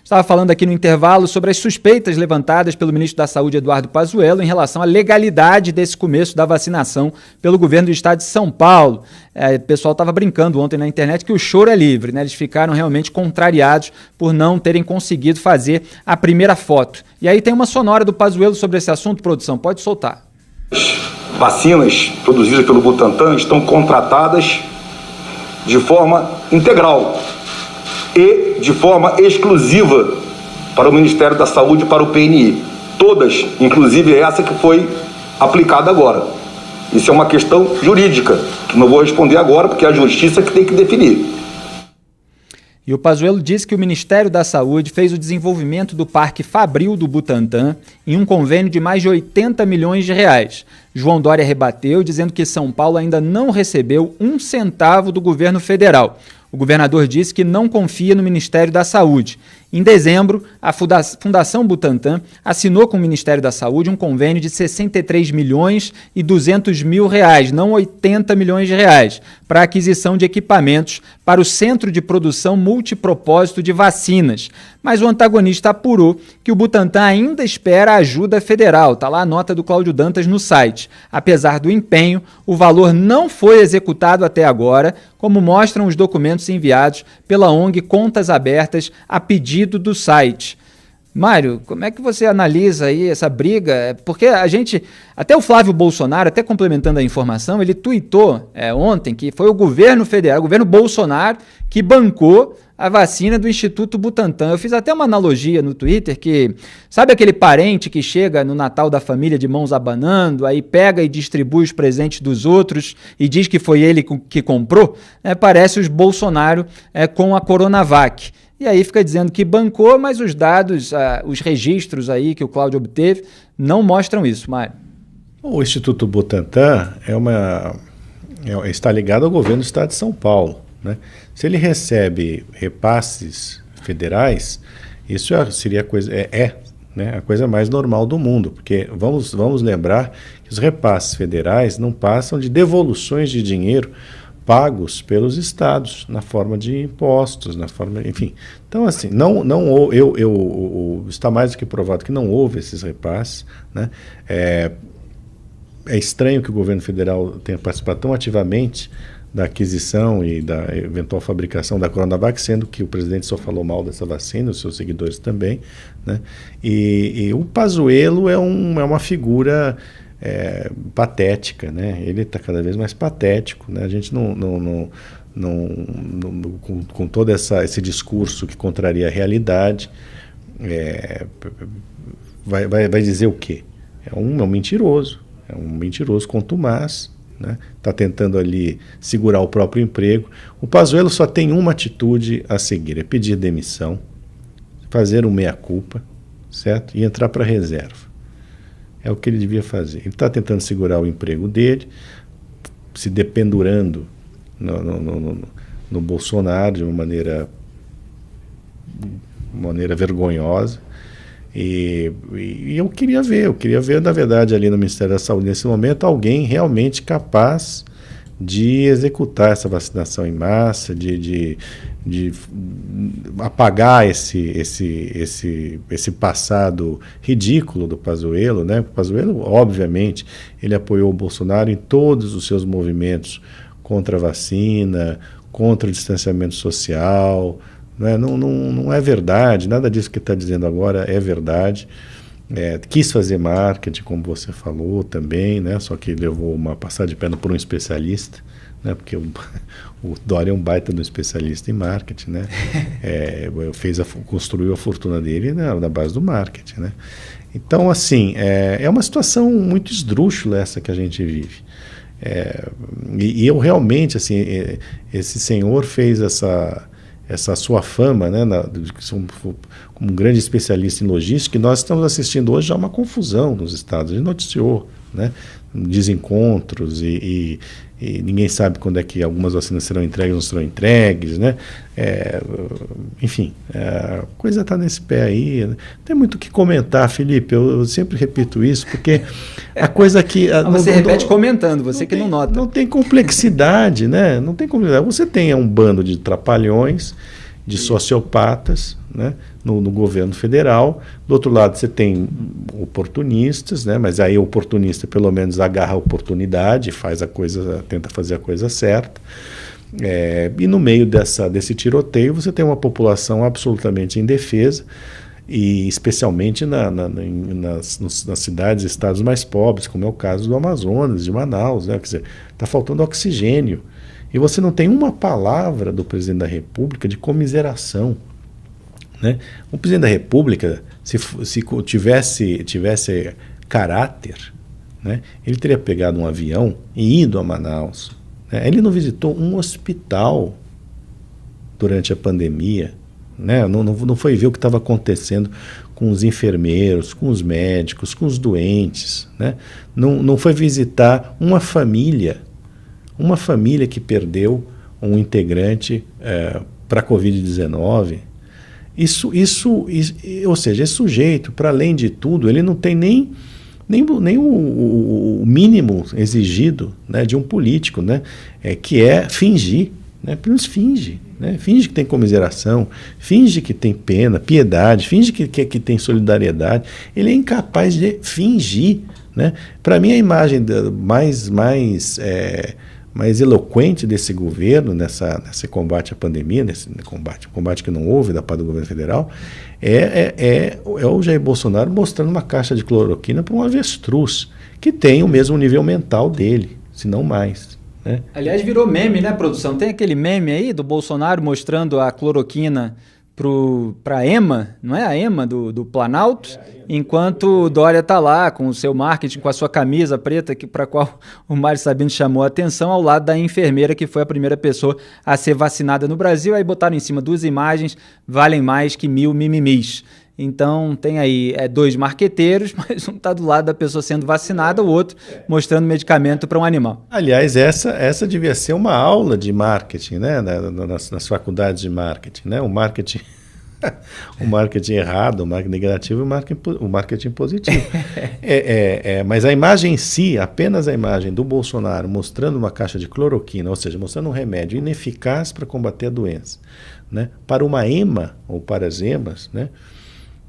Estava falando aqui no intervalo sobre as suspeitas levantadas pelo ministro da Saúde, Eduardo Pazuello, em relação à legalidade desse começo da vacinação pelo governo do estado de São Paulo. O pessoal estava brincando ontem na internet que o choro é livre, né? Eles ficaram realmente contrariados por não terem conseguido fazer a primeira foto. E aí tem uma sonora do Pazuello sobre esse assunto, produção, pode soltar. As vacinas produzidas pelo Butantan estão contratadas de forma integral e de forma exclusiva para o Ministério da Saúde e para o PNI. Todas, inclusive essa que foi aplicada agora. Isso é uma questão jurídica, que não vou responder agora, porque é a justiça que tem que definir. E o Pazuello disse que o Ministério da Saúde fez o desenvolvimento do Parque Fabril do Butantan em um convênio de mais de 80 milhões de reais. João Dória rebateu, dizendo que São Paulo ainda não recebeu um centavo do governo federal. O governador disse que não confia no Ministério da Saúde. Em dezembro, a Fundação Butantan assinou com o Ministério da Saúde um convênio de 63 milhões e 200 mil reais, não 80 milhões de reais, para a aquisição de equipamentos para o Centro de Produção Multipropósito de Vacinas. Mas o antagonista apurou que o Butantan ainda espera a ajuda federal. Está lá a nota do Cláudio Dantas no site. Apesar do empenho, o valor não foi executado até agora, como mostram os documentos enviados pela ONG Contas Abertas a pedido do site. Mário, como é que você analisa aí essa briga? Porque até o Flávio Bolsonaro, até complementando a informação, ele tuitou ontem que foi o governo federal, o governo Bolsonaro, que bancou a vacina do Instituto Butantan. Eu fiz até uma analogia no Twitter que, sabe aquele parente que chega no Natal da família de mãos abanando, aí pega e distribui os presentes dos outros e diz que foi ele que comprou? Parece os Bolsonaro com a Coronavac. E aí fica dizendo que bancou, mas os dados, os registros aí que o Cláudio obteve não mostram isso, Mário. O Instituto Butantan está ligado ao governo do estado de São Paulo, né? Se ele recebe repasses federais, isso seria a coisa mais normal do mundo, porque vamos lembrar que os repasses federais não passam de devoluções de dinheiro pagos pelos estados na forma de impostos, enfim. Então, assim, está mais do que provado que não houve esses repasses, né? É estranho que o governo federal tenha participado tão ativamente da aquisição e da eventual fabricação da Coronavac, sendo que o presidente só falou mal dessa vacina, os seus seguidores também, né? E o Pazuello é uma figura patética, né? Ele está cada vez mais patético, né? A gente com todo esse discurso que contraria a realidade, vai dizer o quê? É um mentiroso, contumaz, né? Está tentando ali segurar o próprio emprego. O Pazuello só tem uma atitude a seguir, é pedir demissão, fazer um meia-culpa, certo? E entrar para a reserva. É o que ele devia fazer. Ele está tentando segurar o emprego dele, se dependurando no Bolsonaro de uma maneira vergonhosa. E eu queria ver, na verdade, ali no Ministério da Saúde, nesse momento, alguém realmente capaz de executar essa vacinação em massa, de apagar esse passado ridículo do Pazuello, né? O Pazuello, obviamente, ele apoiou o Bolsonaro em todos os seus movimentos contra a vacina, contra o distanciamento social, né? Não é verdade, nada disso que está dizendo agora é verdade. Quis fazer marketing, como você falou também, né? Só que levou uma passada de perna por um especialista, né? Porque o Dória é um baita do especialista em marketing, né? Construiu a fortuna dele na base do marketing, né? Então, assim, é uma situação muito esdrúxula essa que a gente vive. E eu realmente, assim, esse senhor fez essa sua fama, né, como um grande especialista em logística, e nós estamos assistindo hoje a uma confusão nos estados. A gente noticiou, né, desencontros e ninguém sabe quando é que algumas vacinas serão entregues ou não serão entregues, né? Enfim, a coisa está nesse pé aí. Não tem muito o que comentar, Felipe, eu sempre repito isso, porque a coisa que... Você repete comentando, você que não nota. Não tem complexidade, né? Não tem complexidade. Você tem um bando de trapalhões, de sociopatas, né, no governo federal. Do outro lado você tem oportunistas, né, mas aí o oportunista pelo menos agarra a oportunidade, tenta fazer a coisa certa. E no meio desse tiroteio você tem uma população absolutamente indefesa, e especialmente nas cidades e estados mais pobres, como é o caso do Amazonas, de Manaus, né? Quer dizer, está faltando oxigênio. E você não tem uma palavra do presidente da República de comiseração, né? O presidente da República, se tivesse caráter, né, ele teria pegado um avião e ido a Manaus, né? Ele não visitou um hospital durante a pandemia, né? Não foi ver o que estava acontecendo com os enfermeiros, com os médicos, com os doentes, né? Não foi visitar uma família que perdeu um integrante para a Covid-19. Ou seja, esse sujeito, para além de tudo, ele não tem nem o mínimo exigido, né, de um político, né, que é fingir, né? Pelo menos finge. Né? Finge que tem comiseração, finge que tem pena, piedade, finge que tem solidariedade. Ele é incapaz de fingir. Né? Para mim, a imagem mais eloquente desse governo, nesse combate à pandemia, nesse combate que não houve da parte do governo federal, é o Jair Bolsonaro mostrando uma caixa de cloroquina para um avestruz, que tem o mesmo nível mental dele, se não mais. Né? Aliás, virou meme, né, produção? Tem aquele meme aí do Bolsonaro mostrando a cloroquina para a EMA, não é a EMA do Planalto, enquanto o Dória está lá com o seu marketing, com a sua camisa preta, para a qual o Mário Sabino chamou a atenção, ao lado da enfermeira que foi a primeira pessoa a ser vacinada no Brasil. Aí botaram em cima 2 imagens, valem mais que 1000 mimimis. Então tem aí 2 marqueteiros, mas um está do lado da pessoa sendo vacinada, o outro mostrando medicamento para um animal. Aliás, essa devia ser uma aula de marketing, né? nas faculdades de marketing, né? O marketing errado, o marketing negativo e o marketing positivo. Mas a imagem em si, apenas a imagem do Bolsonaro mostrando uma caixa de cloroquina, ou seja, mostrando um remédio ineficaz para combater a doença, né, para uma EMA ou para as EMAs, né,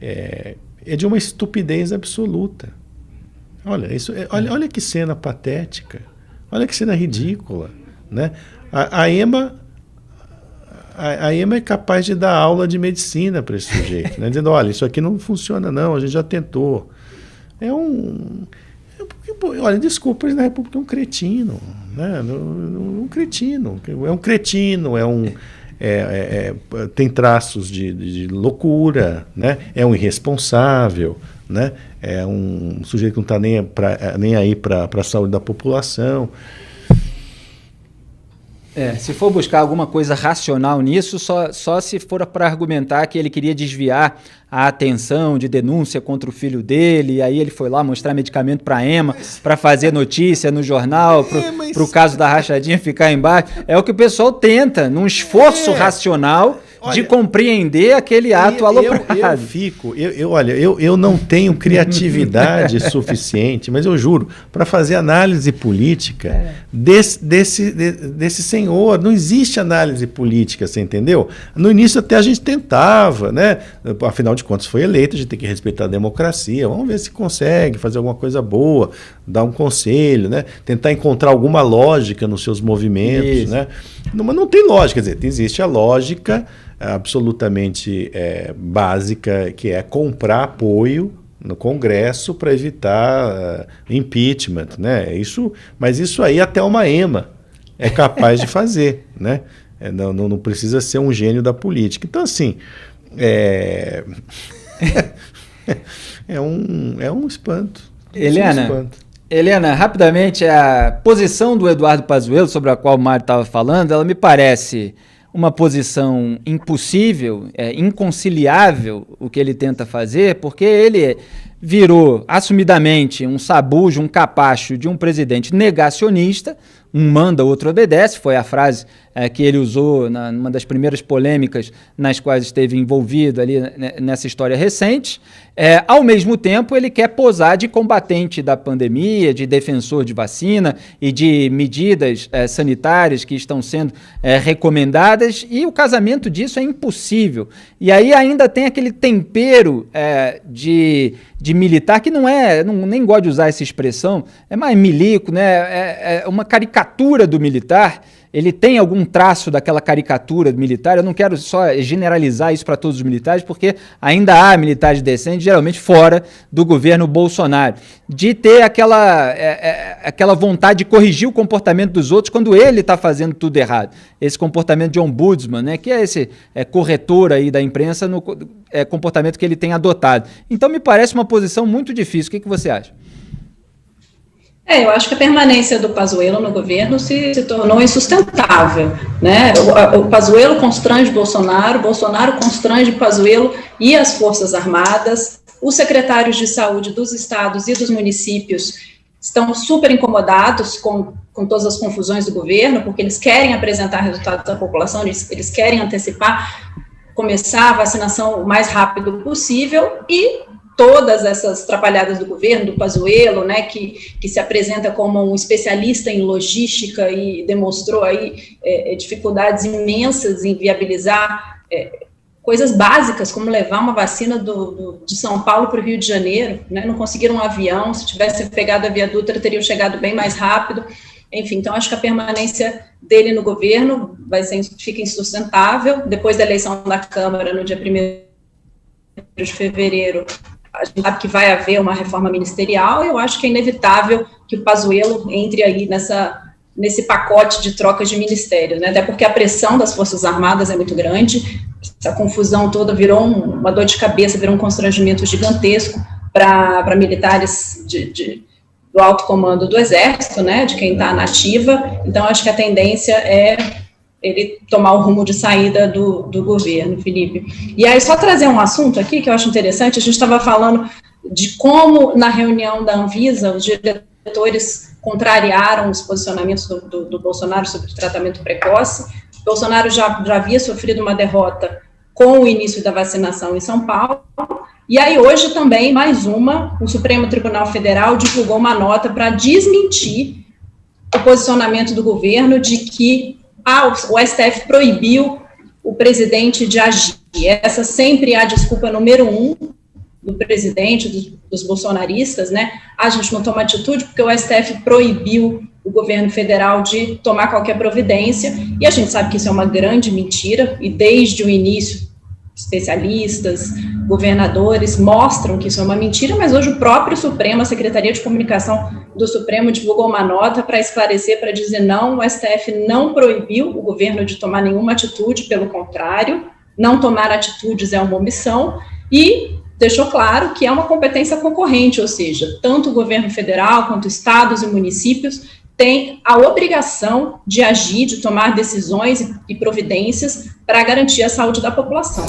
é de uma estupidez absoluta. Olha que cena patética, olha que cena ridícula, né? A EMA é capaz de dar aula de medicina para esse sujeito, né? Dizendo, olha, isso aqui não funciona não, a gente já tentou. Olha, desculpa, o presidente da República é um cretino, né? Um cretino, tem traços de loucura, né? É um irresponsável, né? É um sujeito que não está nem aí para a saúde da população. Se for buscar alguma coisa racional nisso, só se for para argumentar que ele queria desviar a atenção de denúncia contra o filho dele, e aí ele foi lá mostrar medicamento para a EMA, para fazer notícia no jornal, para o caso da rachadinha ficar embaixo. É o que o pessoal tenta, num esforço racional, de compreender aquele ato aloprado. Eu não tenho criatividade suficiente, mas eu juro, para fazer análise política desse senhor. Não existe análise política, você entendeu? No início até a gente tentava, né? Afinal de contas foi eleito, a gente tem que respeitar a democracia. Vamos ver se consegue fazer alguma coisa boa, dar um conselho, né? Tentar encontrar alguma lógica nos seus movimentos, né? Mas não tem lógica, quer dizer, existe a lógica absolutamente básica, que é comprar apoio no Congresso para evitar impeachment, né? Mas isso aí até uma EMA é capaz de fazer, né? Não precisa ser um gênio da política. Então, assim, é um espanto. Helena, rapidamente, a posição do Eduardo Pazuello, sobre a qual o Mário estava falando, ela me parece uma posição impossível, inconciliável o que ele tenta fazer, porque ele virou assumidamente um sabujo, um capacho de um presidente negacionista, um manda, o outro obedece, foi a frase que ele usou numa das primeiras polêmicas nas quais esteve envolvido ali nessa história recente. Ao mesmo tempo, ele quer posar de combatente da pandemia, de defensor de vacina e de medidas sanitárias que estão sendo recomendadas, e o casamento disso é impossível. E aí ainda tem aquele tempero de militar, que nem gosto de usar essa expressão, é mais milico, né? É uma caricatura do militar. Ele tem algum traço daquela caricatura militar. Eu não quero só generalizar isso para todos os militares, porque ainda há militares decentes, geralmente fora do governo Bolsonaro, de ter aquela vontade de corrigir o comportamento dos outros quando ele está fazendo tudo errado. Esse comportamento de ombudsman, né, que é esse corretor aí da imprensa, no comportamento que ele tem adotado. Então me parece uma posição muito difícil. O que você acha? Eu acho que a permanência do Pazuello no governo se tornou insustentável, né? O Pazuello constrange Bolsonaro, Bolsonaro constrange Pazuello e as Forças Armadas, os secretários de saúde dos estados e dos municípios estão super incomodados com todas as confusões do governo, porque eles querem apresentar resultados à população, eles querem antecipar, começar a vacinação o mais rápido possível, e todas essas atrapalhadas do governo, do Pazuello, né, que se apresenta como um especialista em logística e demonstrou aí dificuldades imensas em viabilizar coisas básicas, como levar uma vacina de São Paulo para o Rio de Janeiro, né, não conseguiram um avião, se tivesse pegado a Via Dutra, teriam chegado bem mais rápido. Enfim, então acho que a permanência dele no governo fica insustentável. Depois da eleição da Câmara, no dia 1º de fevereiro, a gente sabe que vai haver uma reforma ministerial, e eu acho que é inevitável que o Pazuello entre aí nesse pacote de trocas de ministérios, né? Até porque a pressão das Forças Armadas é muito grande, essa confusão toda virou uma dor de cabeça, virou um constrangimento gigantesco para militares do alto comando do Exército, né, de quem está na ativa. Então acho que a tendência é ele tomar o rumo de saída do governo, Felipe. E aí, só trazer um assunto aqui que eu acho interessante, a gente estava falando de como, na reunião da Anvisa, os diretores contrariaram os posicionamentos do Bolsonaro sobre o tratamento precoce. O Bolsonaro já havia sofrido uma derrota com o início da vacinação em São Paulo, e aí hoje também, mais o Supremo Tribunal Federal divulgou uma nota para desmentir o posicionamento do governo de que o STF proibiu o presidente de agir. Essa sempre é a desculpa número 1 do presidente, dos bolsonaristas, né? A gente não toma atitude porque o STF proibiu o governo federal de tomar qualquer providência, e a gente sabe que isso é uma grande mentira, e desde o início, especialistas, governadores mostram que isso é uma mentira, mas hoje o próprio Supremo, a Secretaria de Comunicação do Supremo, divulgou uma nota para esclarecer, para dizer não, o STF não proibiu o governo de tomar nenhuma atitude, pelo contrário, não tomar atitudes é uma omissão, e deixou claro que é uma competência concorrente, ou seja, tanto o governo federal quanto estados e municípios têm a obrigação de agir, de tomar decisões e providências para garantir a saúde da população.